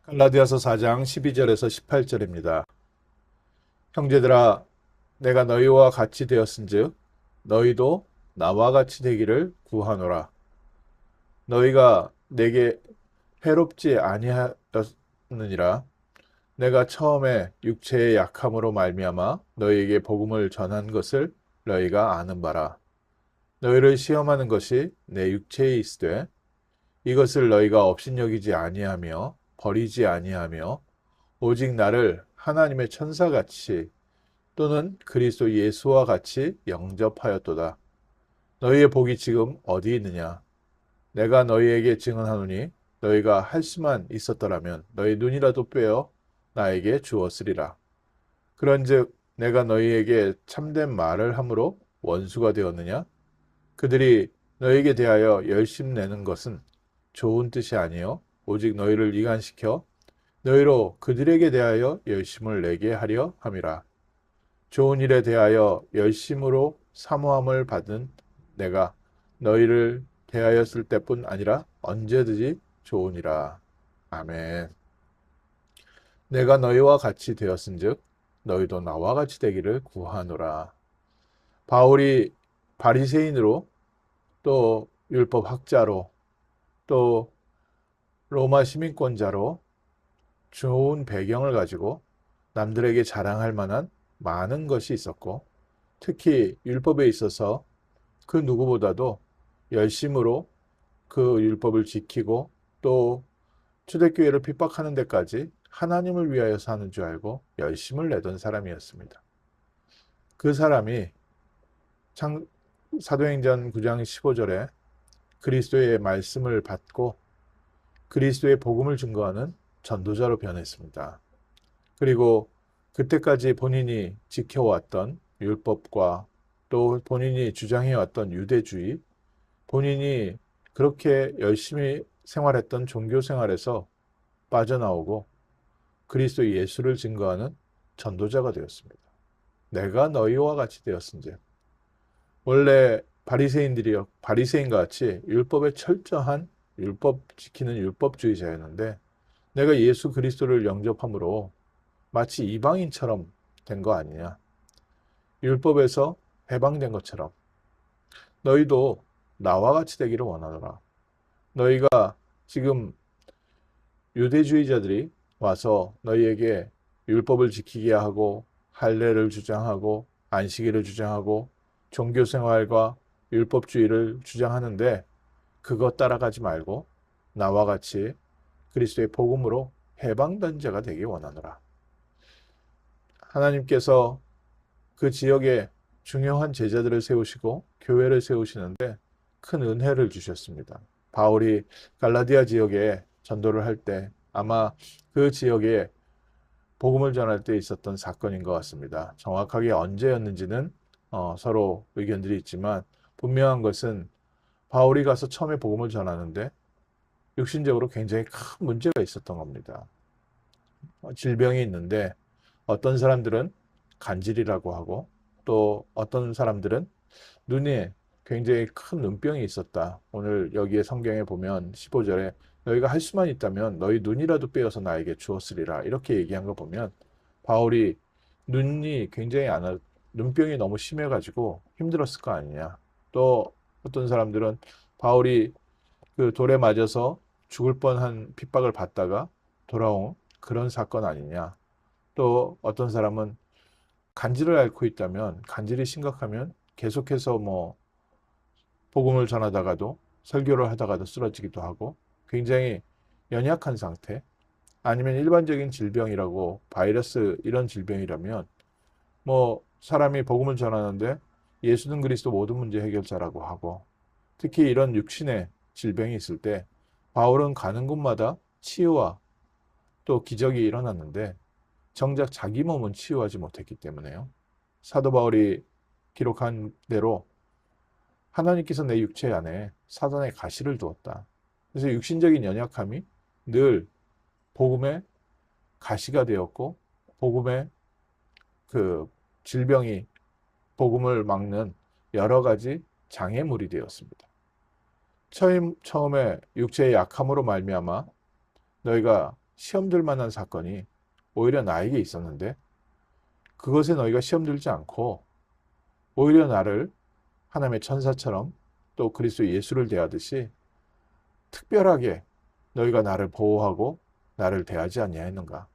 갈라디아서 4장 12절에서 18절입니다. 형제들아, 내가 너희와 같이 되었은즉 너희도 나와 같이 되기를 구하노라. 너희가 내게 해롭지 아니하였느니라. 내가 처음에 육체의 약함으로 말미암아 너희에게 복음을 전한 것을 너희가 아는 바라. 너희를 시험하는 것이 내 육체에 있으되 이것을 너희가 업신여기지 아니하며 버리지 아니하며 오직 나를 하나님의 천사같이 또는 그리스도 예수와 같이 영접하였도다. 너희의 복이 지금 어디 있느냐? 내가 너희에게 증언하노니 너희가 할 수만 있었더라면 너희 눈이라도 빼어 나에게 주었으리라. 그런즉 내가 너희에게 참된 말을 함으로 원수가 되었느냐? 그들이 너희에게 대하여 열심 내는 것은 좋은 뜻이 아니요 오직 너희를 이간시켜 너희로 그들에게 대하여 열심을 내게 하려 함이라. 좋은 일에 대하여 열심으로 사모함을 받은 내가 너희를 대하였을 때뿐 아니라 언제든지 좋으니라. 아멘. 내가 너희와 같이 되었은즉 너희도 나와 같이 되기를 구하노라. 바울이 바리새인으로 또 율법 학자로 또 로마 시민권자로 좋은 배경을 가지고 남들에게 자랑할 만한 많은 것이 있었고 특히 율법에 있어서 그 누구보다도 열심으로 그 율법을 지키고 또 초대교회를 핍박하는 데까지 하나님을 위하여 사는 줄 알고 열심을 내던 사람이었습니다. 그 사람이 사도행전 9장 15절에 그리스도의 말씀을 받고 그리스도의 복음을 증거하는 전도자로 변했습니다. 그리고 그때까지 본인이 지켜왔던 율법과 또 본인이 주장해왔던 유대주의, 본인이 그렇게 열심히 생활했던 종교 생활에서 빠져나오고 그리스도 예수를 증거하는 전도자가 되었습니다. 내가 너희와 같이 되었은즉 원래 바리새인과 같이 율법에 철저한 율법 지키는 율법주의자였는데 내가 예수 그리스도를 영접함으로 마치 이방인처럼 된 거 아니냐. 율법에서 해방된 것처럼 너희도 나와 같이 되기를 원하노라. 너희가 지금 유대주의자들이 와서 너희에게 율법을 지키게 하고 할례를 주장하고 안식일을 주장하고 종교생활과 율법주의를 주장하는데 그거 따라가지 말고 나와 같이 그리스도의 복음으로 해방된 자가 되기 원하노라. 하나님께서 그 지역에 중요한 제자들을 세우시고 교회를 세우시는데 큰 은혜를 주셨습니다. 바울이 갈라디아 지역에 전도를 할 때 아마 그 지역에 복음을 전할 때 있었던 사건인 것 같습니다. 정확하게 언제였는지는 서로 의견들이 있지만 분명한 것은 바울이 가서 처음에 복음을 전하는데 육신적으로 굉장히 큰 문제가 있었던 겁니다. 질병이 있는데 어떤 사람들은 간질이라고 하고 또 어떤 사람들은 눈에 굉장히 큰 눈병이 있었다. 오늘 여기에 성경에 보면 15절에 너희가 할 수만 있다면 너희 눈이라도 빼어서 나에게 주었으리라 이렇게 얘기한 거 보면 바울이 눈이 굉장히 눈병이 너무 심해가지고 힘들었을 거 아니냐. 또 어떤 사람들은 바울이 그 돌에 맞아서 죽을 뻔한 핍박을 받다가 돌아온 그런 사건 아니냐. 또 어떤 사람은 간질을 앓고 있다면 간질이 심각하면 계속해서 뭐 복음을 전하다가도 설교를 하다가도 쓰러지기도 하고 굉장히 연약한 상태 아니면 일반적인 질병이라고 바이러스 이런 질병이라면 뭐 사람이 복음을 전하는데 예수는 그리스도 모든 문제 해결자라고 하고 특히 이런 육신의 질병이 있을 때 바울은 가는 곳마다 치유와 또 기적이 일어났는데 정작 자기 몸은 치유하지 못했기 때문에요. 사도 바울이 기록한 대로 하나님께서 내 육체 안에 사단의 가시를 두었다. 그래서 육신적인 연약함이 늘 복음의 가시가 되었고 복음의 그 질병이 복음을 막는 여러 가지 장애물이 되었습니다. 처음에 육체의 약함으로 말미암아 너희가 시험 들 만한 사건이 오히려 나에게 있었는데 그것에 너희가 시험 들지 않고 오히려 나를 하나님의 천사처럼 또 그리스도 예수를 대하듯이 특별하게 너희가 나를 보호하고 나를 대하지 아니하였는가?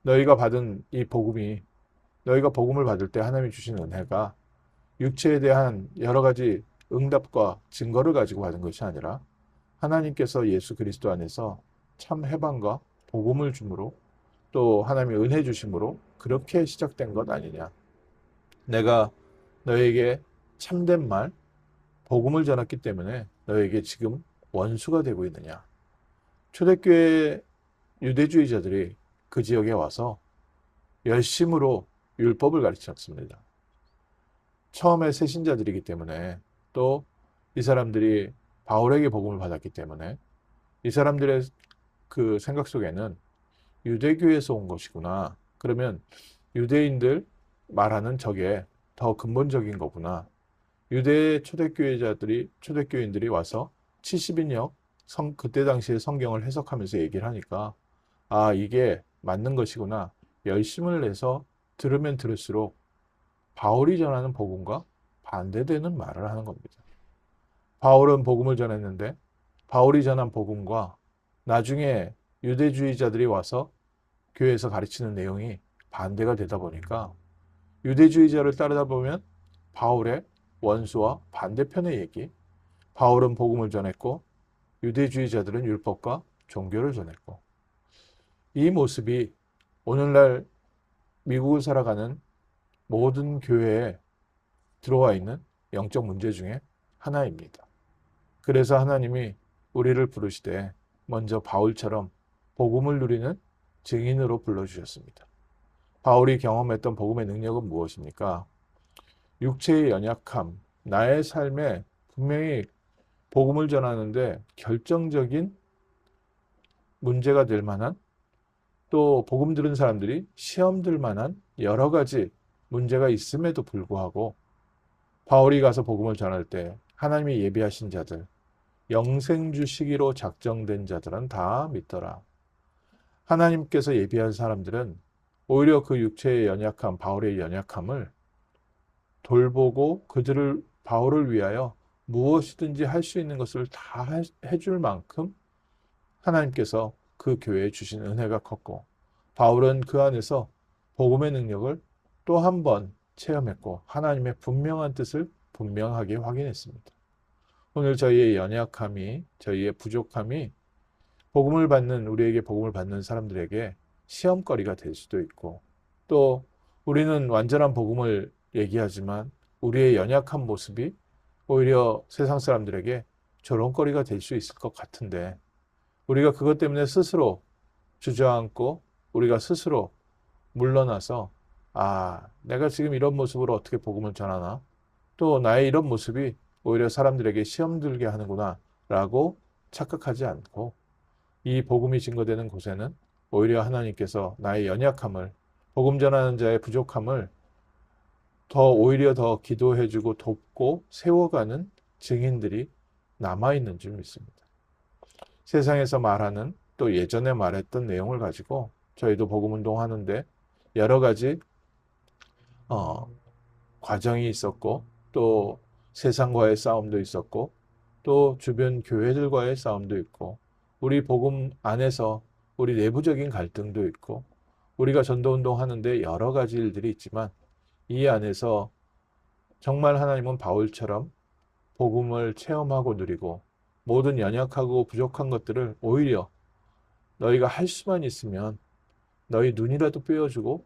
너희가 받은 이 복음이 너희가 복음을 받을 때 하나님이 주신 은혜가 육체에 대한 여러 가지 응답과 증거를 가지고 받은 것이 아니라 하나님께서 예수 그리스도 안에서 참 해방과 복음을 주므로 또 하나님의 은혜 주심으로 그렇게 시작된 것 아니냐. 내가 너에게 참된 말, 복음을 전했기 때문에 너에게 지금 원수가 되고 있느냐. 초대교회 유대주의자들이 그 지역에 와서 열심으로 율법을 가르쳤습니다. 처음에 새신자들이기 때문에 또 이 사람들이 바울에게 복음을 받았기 때문에 이 사람들의 그 생각 속에는 유대교에서 온 것이구나. 그러면 유대인들 말하는 저게 더 근본적인 거구나. 유대 초대교인들이 와서 70인역 그때 당시에 성경을 해석하면서 얘기를 하니까 아, 이게 맞는 것이구나. 열심을 내서 들으면 들을수록 바울이 전하는 복음과 반대되는 말을 하는 겁니다. 바울은 복음을 전했는데 바울이 전한 복음과 나중에 유대주의자들이 와서 교회에서 가르치는 내용이 반대가 되다 보니까 유대주의자를 따르다 보면 바울의 원수와 반대편의 얘기, 바울은 복음을 전했고 유대주의자들은 율법과 종교를 전했고 이 모습이 오늘날 미국을 살아가는 모든 교회에 들어와 있는 영적 문제 중에 하나입니다. 그래서 하나님이 우리를 부르시되 먼저 바울처럼 복음을 누리는 증인으로 불러주셨습니다. 바울이 경험했던 복음의 능력은 무엇입니까? 육체의 연약함, 나의 삶에 분명히 복음을 전하는데 결정적인 문제가 될 만한 또 복음 들은 사람들이 시험 들 만한 여러 가지 문제가 있음에도 불구하고 바울이 가서 복음을 전할 때 하나님이 예비하신 자들, 영생 주시기로 작정된 자들은 다 믿더라. 하나님께서 예비한 사람들은 오히려 그 육체의 연약함, 바울의 연약함을 돌보고 바울을 위하여 무엇이든지 할 수 있는 것을 다 해줄 만큼 하나님께서 그 교회에 주신 은혜가 컸고 바울은 그 안에서 복음의 능력을 또 한 번 체험했고 하나님의 분명한 뜻을 분명하게 확인했습니다. 오늘 저희의 연약함이 저희의 부족함이 우리에게 복음을 받는 사람들에게 시험거리가 될 수도 있고 또 우리는 완전한 복음을 얘기하지만 우리의 연약한 모습이 오히려 세상 사람들에게 조롱거리가 될 수 있을 것 같은데 우리가 그것 때문에 스스로 주저앉고 우리가 스스로 물러나서 내가 지금 이런 모습으로 어떻게 복음을 전하나 또 나의 이런 모습이 오히려 사람들에게 시험 들게 하는구나 라고 착각하지 않고 이 복음이 증거되는 곳에는 오히려 하나님께서 나의 연약함을 복음 전하는 자의 부족함을 오히려 더 기도해주고 돕고 세워가는 증인들이 남아있는 줄 믿습니다. 세상에서 말하는 또 예전에 말했던 내용을 가지고 저희도 복음 운동하는데 여러 가지 과정이 있었고 또 세상과의 싸움도 있었고 또 주변 교회들과의 싸움도 있고 우리 복음 안에서 우리 내부적인 갈등도 있고 우리가 전도운동 하는데 여러 가지 일들이 있지만 이 안에서 정말 하나님은 바울처럼 복음을 체험하고 누리고 모든 연약하고 부족한 것들을 오히려 너희가 할 수만 있으면 너희 눈이라도 빼어주고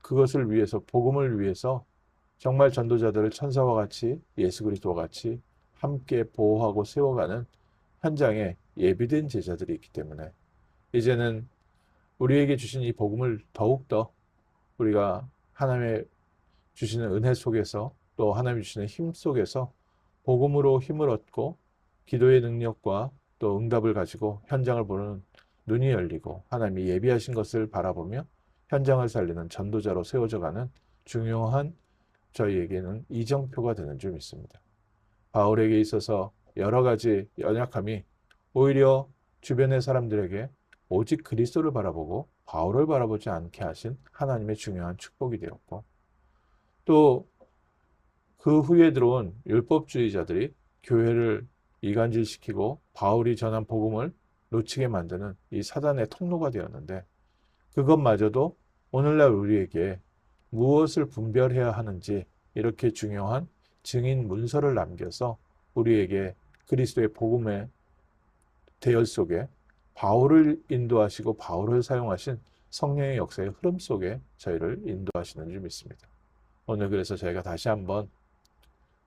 그것을 위해서 복음을 위해서 정말 전도자들을 천사와 같이 예수 그리스도와 같이 함께 보호하고 세워가는 현장에 예비된 제자들이 있기 때문에 이제는 우리에게 주신 이 복음을 더욱더 우리가 하나님의 주시는 은혜 속에서 또 하나님이 주시는 힘 속에서 복음으로 힘을 얻고 기도의 능력과 또 응답을 가지고 현장을 보는 눈이 열리고 하나님이 예비하신 것을 바라보며 현장을 살리는 전도자로 세워져가는 중요한 저희에게는 이정표가 되는 줄 믿습니다. 바울에게 있어서 여러 가지 연약함이 오히려 주변의 사람들에게 오직 그리스도를 바라보고 바울을 바라보지 않게 하신 하나님의 중요한 축복이 되었고, 또 그 후에 들어온 율법주의자들이 교회를 이간질시키고 바울이 전한 복음을 놓치게 만드는 이 사단의 통로가 되었는데, 그것마저도 오늘날 우리에게 무엇을 분별해야 하는지 이렇게 중요한 증인 문서를 남겨서 우리에게 그리스도의 복음의 대열 속에 바울을 인도하시고 바울을 사용하신 성령의 역사의 흐름 속에 저희를 인도하시는 줄 믿습니다. 오늘 그래서 저희가 다시 한번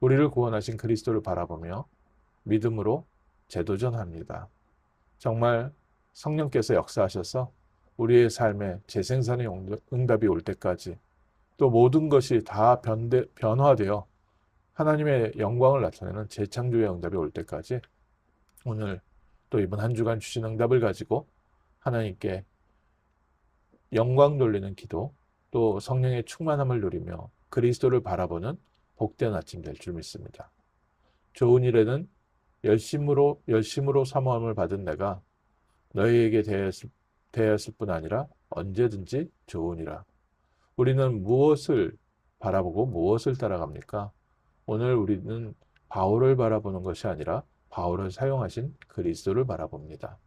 우리를 구원하신 그리스도를 바라보며 믿음으로 재도전합니다. 정말 성령께서 역사하셔서 우리의 삶에 재생산의 응답이 올 때까지, 또 모든 것이 다 변화되어 하나님의 영광을 나타내는 재창조의 응답이 올 때까지, 오늘 또 이번 한 주간 주신 응답을 가지고 하나님께 영광 돌리는 기도, 또 성령의 충만함을 누리며 그리스도를 바라보는 복된 아침 될 줄 믿습니다. 좋은 일에는 열심으로 사모함을 받은 내가 너희에게 대하였을 뿐 아니라 언제든지 좋으니라. 우리는 무엇을 바라보고 무엇을 따라갑니까? 오늘 우리는 바울을 바라보는 것이 아니라 바울을 사용하신 그리스도를 바라봅니다.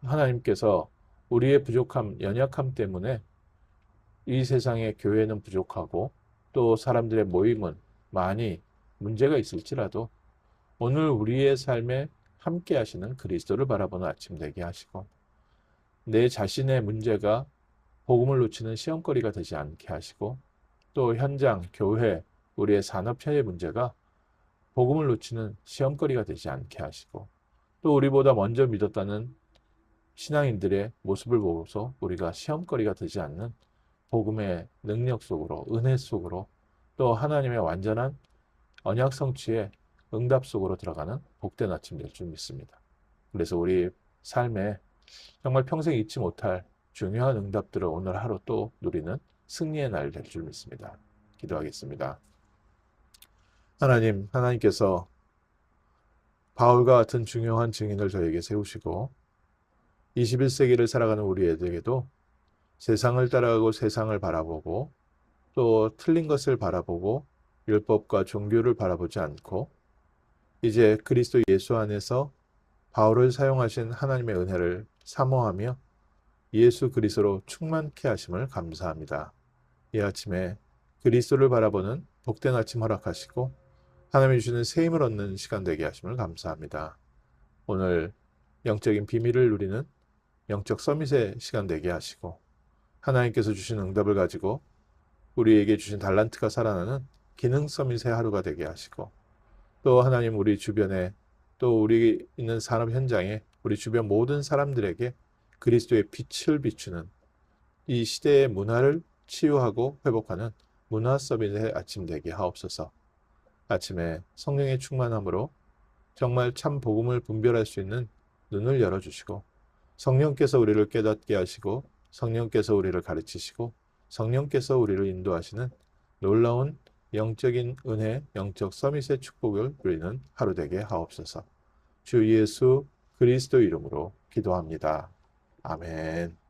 하나님께서 우리의 부족함, 연약함 때문에 이 세상의 교회는 부족하고 또 사람들의 모임은 많이 문제가 있을지라도 오늘 우리의 삶에 함께 하시는 그리스도를 바라보는 아침 되게 하시고, 내 자신의 문제가 복음을 놓치는 시험거리가 되지 않게 하시고, 또 현장, 교회, 우리의 산업체의 문제가 복음을 놓치는 시험거리가 되지 않게 하시고, 또 우리보다 먼저 믿었다는 신앙인들의 모습을 보고서 우리가 시험거리가 되지 않는 복음의 능력 속으로, 은혜 속으로, 또 하나님의 완전한 언약 성취의 응답 속으로 들어가는 복된 아침 될 줄 믿습니다. 그래서 우리 삶에 정말 평생 잊지 못할 중요한 응답들을 오늘 하루 또 누리는 승리의 날 될 줄 믿습니다. 기도하겠습니다. 하나님께서 바울과 같은 중요한 증인을 저에게 세우시고 21세기를 살아가는 우리 애들에게도 세상을 따라가고 세상을 바라보고 또 틀린 것을 바라보고 율법과 종교를 바라보지 않고 이제 그리스도 예수 안에서 바울을 사용하신 하나님의 은혜를 사모하며 예수 그리스도로 충만케 하심을 감사합니다. 이 아침에 그리스도를 바라보는 복된 아침 허락하시고 하나님이 주시는 새 힘을 얻는 시간 되게 하심을 감사합니다. 오늘 영적인 비밀을 누리는 영적 서밋의 시간 되게 하시고 하나님께서 주신 응답을 가지고 우리에게 주신 달란트가 살아나는 기능 서밋의 하루가 되게 하시고, 또 하나님 우리 주변에 또 우리 있는 산업 현장에 우리 주변 모든 사람들에게 그리스도의 빛을 비추는 이 시대의 문화를 치유하고 회복하는 문화 서밋의 아침 되게 하옵소서. 아침에 성령의 충만함으로 정말 참 복음을 분별할 수 있는 눈을 열어주시고 성령께서 우리를 깨닫게 하시고 성령께서 우리를 가르치시고 성령께서 우리를 인도하시는 놀라운 영적인 은혜, 영적 서밋의 축복을 누리는 하루 되게 하옵소서. 주 예수 그리스도 이름으로 기도합니다. 아멘.